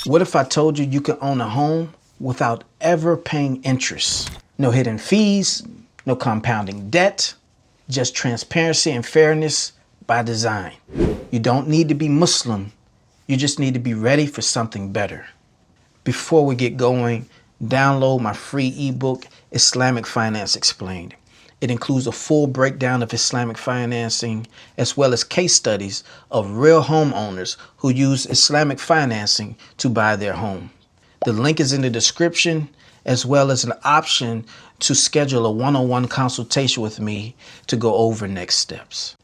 What if I told you you could own a home without ever paying interest? No hidden fees, no compounding debt, just transparency and fairness by design. You don't need to be Muslim. You just need to be ready for something better. Before we get going, download my free ebook, Islamic Finance Explained. It includes a full breakdown of Islamic financing, as well as case studies of real homeowners who use Islamic financing to buy their home. The link is in the description, as well as an option to schedule a one-on-one consultation with me to go over next steps.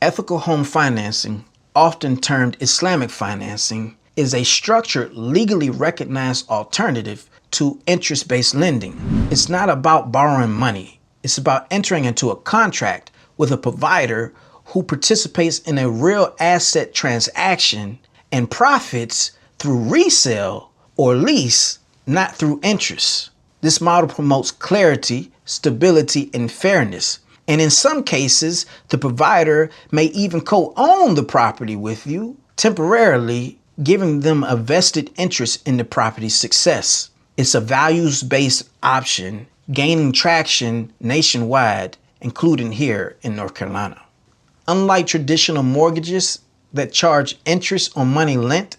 Ethical home financing, often termed Islamic financing, is a structured, legally recognized alternative to interest-based lending. It's not about borrowing money. It's about entering into a contract with a provider who participates in a real asset transaction and profits through resale or lease, not through interest. This model promotes clarity, stability, and fairness. And in some cases, the provider may even co-own the property with you temporarily, giving them a vested interest in the property's success. It's a values-based option gaining traction nationwide, including here in North Carolina. Unlike traditional mortgages that charge interest on money lent,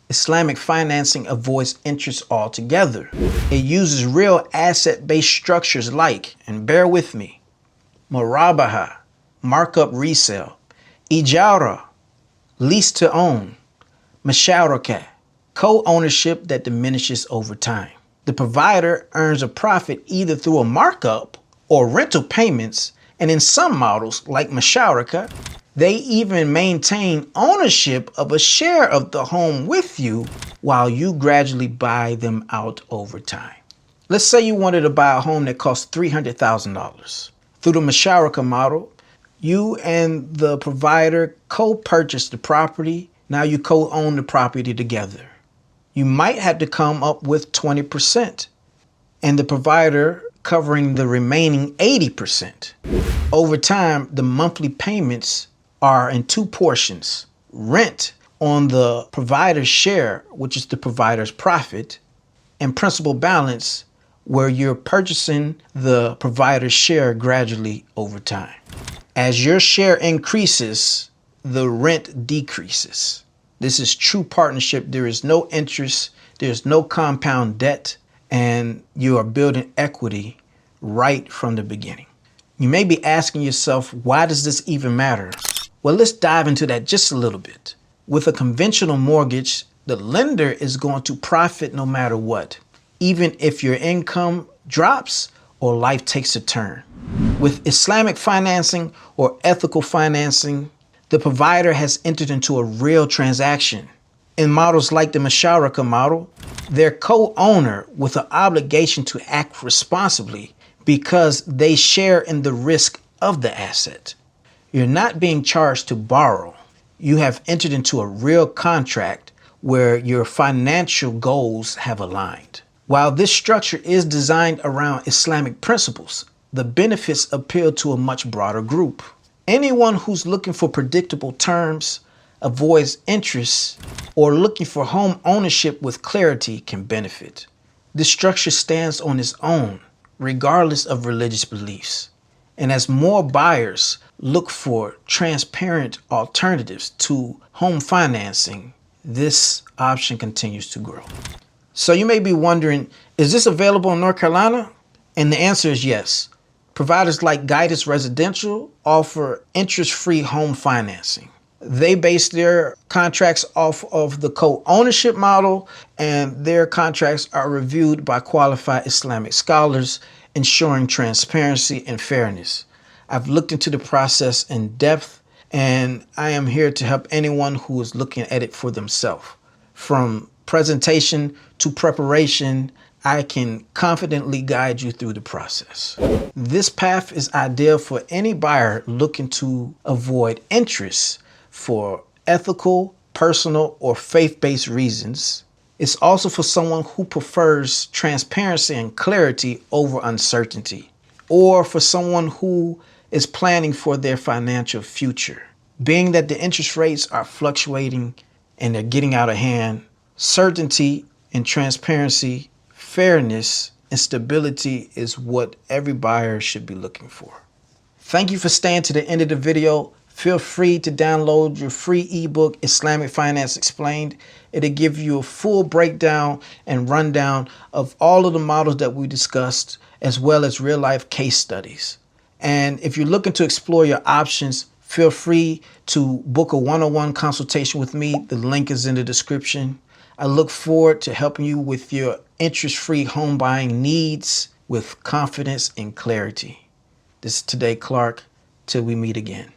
Islamic financing avoids interest altogether. It uses real asset-based structures like, and bear with me, murabaha, markup resale, ijara, lease to own, musharaka, co-ownership that diminishes over time. The provider earns a profit either through a markup or rental payments, and in some models, like musharaka, they even maintain ownership of a share of the home with you while you gradually buy them out over time. Let's say you wanted to buy a home that cost $300,000. Through the musharaka model, you and the provider co-purchase the property. Now you co-own the property together. You might have to come up with 20% and the provider covering the remaining 80%. Over time, the monthly payments are in two portions: rent on the provider's share, which is the provider's profit, and principal balance, where you're purchasing the provider's share gradually over time. As your share increases, the rent decreases. This is true partnership. There is no interest, there's no compound debt, and you are building equity right from the beginning. You may be asking yourself, why does this even matter? Well, let's dive into that just a little bit. With a conventional mortgage, the lender is going to profit no matter what, even if your income drops or life takes a turn. With Islamic financing or ethical financing, the provider has entered into a real transaction. In models like the musharaka model, they're co-owner with an obligation to act responsibly because they share in the risk of the asset. You're not being charged to borrow. You have entered into a real contract where your financial goals have aligned. While this structure is designed around Islamic principles, the benefits appeal to a much broader group. Anyone who's looking for predictable terms, avoids interest, or looking for home ownership with clarity can benefit. This structure stands on its own, regardless of religious beliefs. And as more buyers look for transparent alternatives to home financing, this option continues to grow. So you may be wondering, is this available in North Carolina? And the answer is yes. Providers like Guidance Residential offer interest-free home financing. They base their contracts off of the co-ownership model, and their contracts are reviewed by qualified Islamic scholars, ensuring transparency and fairness. I've looked into the process in depth, and I am here to help anyone who is looking at it for themselves. From presentation to preparation, I can confidently guide you through the process. This path is ideal for any buyer looking to avoid interest for ethical, personal, or faith-based reasons. It's also for someone who prefers transparency and clarity over uncertainty, or for someone who is planning for their financial future. Being that the interest rates are fluctuating and they're getting out of hand, Certainty and transparency, fairness and stability is what every buyer should be looking for. Thank you for staying to the end of the video. Feel free to download your free ebook, Islamic Finance Explained. It'll give you a full breakdown and rundown of all of the models that we discussed, as well as real life case studies. And if you're looking to explore your options, feel free to book a one-on-one consultation with me. The link is in the description. I look forward to helping you with your interest-free home buying needs with confidence and clarity. This is Today Clark. Till we meet again.